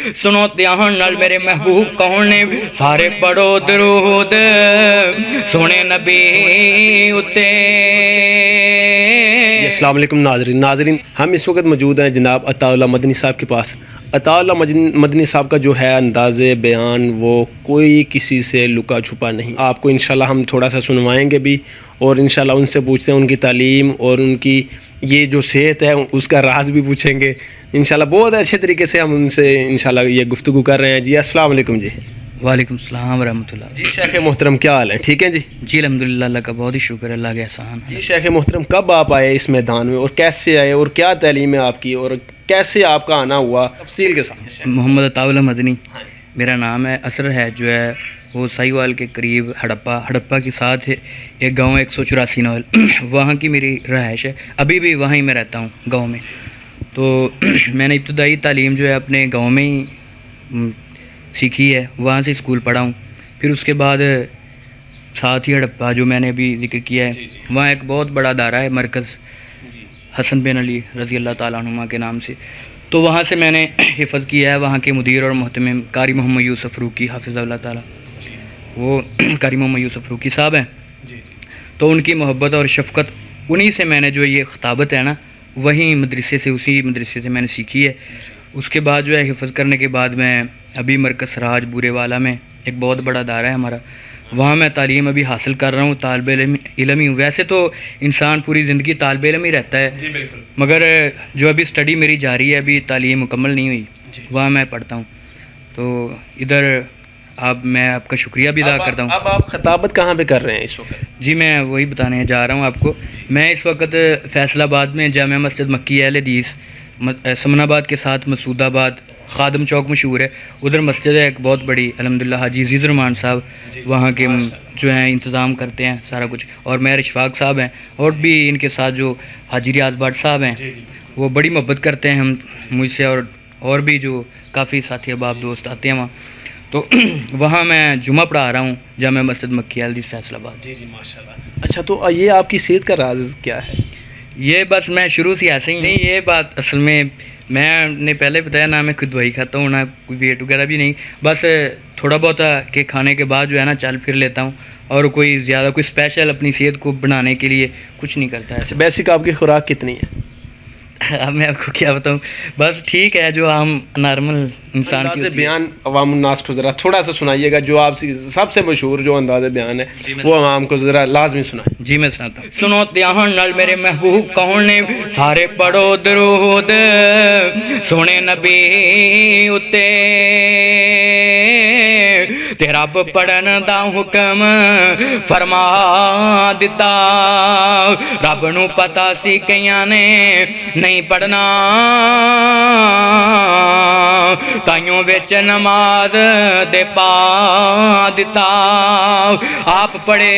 सुनो ध्यान नाल मेरे महबूब कौन ने सारे पढ़ो दरूद सोने नबी उत्ते। अस्सलाम वालेकुम नाज़रीन, हम इस वक्त मौजूद हैं जनाब अताउल्लाह मदनी साहब के पास। अताउल्लाह मदनी साहब का जो है अंदाज़े बयान वो कोई किसी से लुका छुपा नहीं। आपको इंशाल्लाह हम थोड़ा सा सुनवाएंगे भी और इंशाल्लाह उनसे पूछते हैं उनकी तालीम और उनकी ये जो सेहत है उसका राज भी पूछेंगे इंशाल्लाह। बहुत अच्छे तरीके से हम उनसे इंशाल्लाह ये गुफ्तगू कर रहे हैं। जी अस्सलाम वालेकुम। जी वालेकुम सलाम रहमतुल्लाह। जी शेख मोहतरम क्या हाल है? ठीक है जी। जी अल्हम्दुलिल्लाह, अल्लाह का बहुत ही शुक्र है, अल्लाह के एहसान। जी शेख मोहतरम, कब आप आए इस मैदान में और कैसे आए और क्या तालीम है आपकी और कैसे आपका आना हुआ, तफसील के साथ? मोहम्मद अताउल्लाह मदनी मेरा नाम है। असर है जो है वो साहिवाल के करीब हड़प्पा के साथ है एक गांव 184 नौल वहाँ की मेरी रहाइश है। अभी भी वहीं मैं रहता हूँ गांव में। तो मैंने इब्तदाई तालीम जो है अपने गांव में ही सीखी है, वहाँ से स्कूल पढ़ा हूँ। फिर उसके बाद साथ ही हड़प्पा जो मैंने अभी जिक्र किया है वहाँ एक बहुत बड़ा दायरा है, मरकज़ हसन बिन अली रज़ी अल्लाह ताला अन्हुमा के नाम से। तो वहाँ से मैंने हिफ़्ज़ किया है। वहाँ के मुदीर और मोहतमिम कारी मोहम्मद यूसुफ़ रूकी हाफ़िज़हुल्लाह ताला, वो कारी मोहम्मद यूसुफ़ रूकी साहब हैं। तो उनकी मोहब्बत और शफ़क़त उन्हीं से मैंने जो ये ख़िताबत है ना वहीं उसी मदरसे से मैंने सीखी है। उसके बाद जो है हिफ़्ज़ करने के बाद मैं अभी मरकज़ सराज बूरेवाला में एक बहुत बड़ा दायरा है हमारा, वहाँ मैं तालीम अभी हासिल कर रहा हूँ। तालिब इल्म ही हूँ। वैसे तो इंसान पूरी ज़िंदगी तालिब इल्म ही रहता है जी बिल्कुल, मगर जो अभी स्टडी मेरी जारी है, अभी तालीम मुकम्मल नहीं हुई, वहाँ मैं पढ़ता हूँ। तो इधर मैं आपका शुक्रिया भी अदा करता हूँ। अब आप खताबत कहाँ पे कर रहे हैं इस वक्त? जी मैं वही बताने जा रहा हूँ आपको। मैं इस वक्त फैसलाबाद में जामिया मस्जिद मक्की अहल हदीस समनाबाद के साथ मसूदाबाद खादम चौक मशहूर है, उधर मस्जिद है एक बहुत बड़ी अल्हम्दुलिल्लाह। हाजी अज़ीज़ुर रहमान साहब वहाँ के जो हैं इंतज़ाम करते हैं सारा कुछ, और मेहर इशफाक साहब हैं, और भी इनके साथ जो हाजी रियाज़ भट्ट साहब हैं वो बड़ी मोहब्बत करते हैं हम मुझसे, और भी जो काफ़ी साथी अहबाब दोस्त आते हैं वहाँ। तो वहाँ मैं जुमा पढ़ा रहा हूँ जामिया मस्जिद मक्की अहल हदीस फैसलाबाद। जी जी माशाल्लाह। अच्छा, तो ये आपकी सेहत का राज क्या है? ये बस मैं शुरू से ऐसे ही नहीं, ये बात असल में मैंने पहले बताया ना, मैं खुद वही खाता हूँ ना, कोई वेट वगैरह भी नहीं, बस थोड़ा बहुत के खाने के बाद जो है ना चल फिर लेता हूँ, और कोई ज़्यादा कोई स्पेशल अपनी सेहत को बनाने के लिए कुछ नहीं करता है। अच्छा, बेसिक आपकी खुराक कितनी है? अब मैं आपको क्या बताऊँ, बस ठीक है जो हम नॉर्मल इंसान की अंदाज़े बयान अवाम उन्नास को ज़रा थोड़ा सा सुनाइएगा, जो आप सबसे मशहूर जो अंदाज़े बयान है वो अवाम को ज़रा लाजमी सुनाए। जी मैं सुनाता हूँ। सुनो ध्यान नाल मेरे महबूब कौन ने सारे पढ़ो दरूद सोने नबी उत्ते। ते रब पढ़न दा हुक्म फरमा दिता, रब नू पता सी कईयां ने नहीं पढ़ना, ताइयों विच नमाज दे पा दिता। आप पढ़े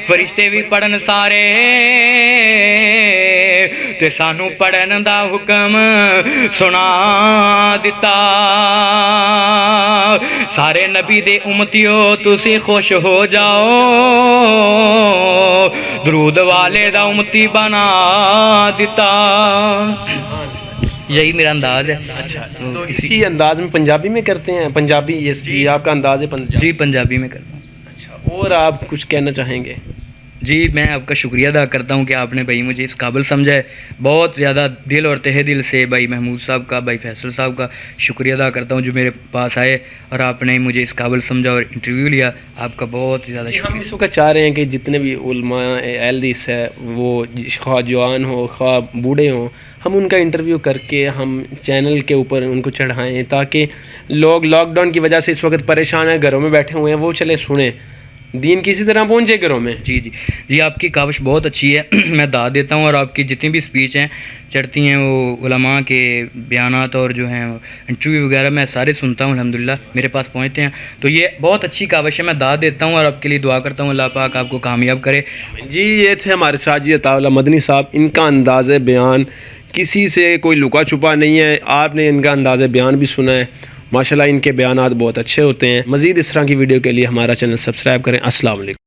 फरिश्ते भी पढ़न सारे, ते सानू पढ़न दा हुक्म सुना दिता। सारे नबी दे उम्मतियो तुसी खुश हो जाओ, दरूद वाले दा उम्मती बना दिता। यही मेरा अंदाज़ है। अच्छा, तो इसी अंदाज में पंजाबी में करते हैं? पंजाबी ये आपका अंदाज़ है पंजाबी? जी पंजाबी में करता हूँ। अच्छा, और आप कुछ कहना चाहेंगे? जी मैं आपका शुक्रिया अदा करता हूँ कि आपने भाई मुझे इस काबिल समझा है। बहुत ज़्यादा दिल और तहे दिल से भाई महमूद साहब का, भाई फैसल साहब का शुक्रिया अदा करता हूँ जो मेरे पास आए और आपने मुझे इस काबिल समझा और इंटरव्यू लिया। आपका बहुत ज़्यादा शुक्रिया। हम इस वक्त चाह रहे हैं कि जितने भी उलमा अहल हदीस है वो ख्वाह जवान हो ख्वाह बूढ़े हों, हम उनका इंटरव्यू करके हम चैनल के ऊपर उनको चढ़ाएँ, ताकि लोग लॉकडाउन की वजह से इस वक्त परेशान हैं, घरों में बैठे हुए हैं, वो चले सुने, दीन किसी तरह पहुँचे घरों में। जी जी जी आपकी काविश बहुत अच्छी है मैं दाद देता हूँ। और आपकी जितनी भी स्पीच हैं चढ़ती हैं वो उलमा के बयानात और जो हैं इंटरव्यू वगैरह मैं सारे सुनता हूँ, अल्हम्दुलिल्लाह मेरे पास पहुँचते हैं। तो ये बहुत अच्छी काविश है, मैं दाद देता हूँ और आपके लिए दुआ करता हूँ अल्लाह पाक आपको कामयाब करे। जी ये थे हमारे साथ जी अताउल्लाह मदनी साहब। इनका अंदाज़े बयान किसी से कोई लुका छुपा नहीं है, आपने इनका अंदाज़े बयान भी सुना है। माशाल्लाह इनके बयानात बहुत अच्छे होते हैं। मज़ीद इस तरह की वीडियो के लिए हमारा चैनल सब्सक्राइब करें। अस्सलाम वालेकुम।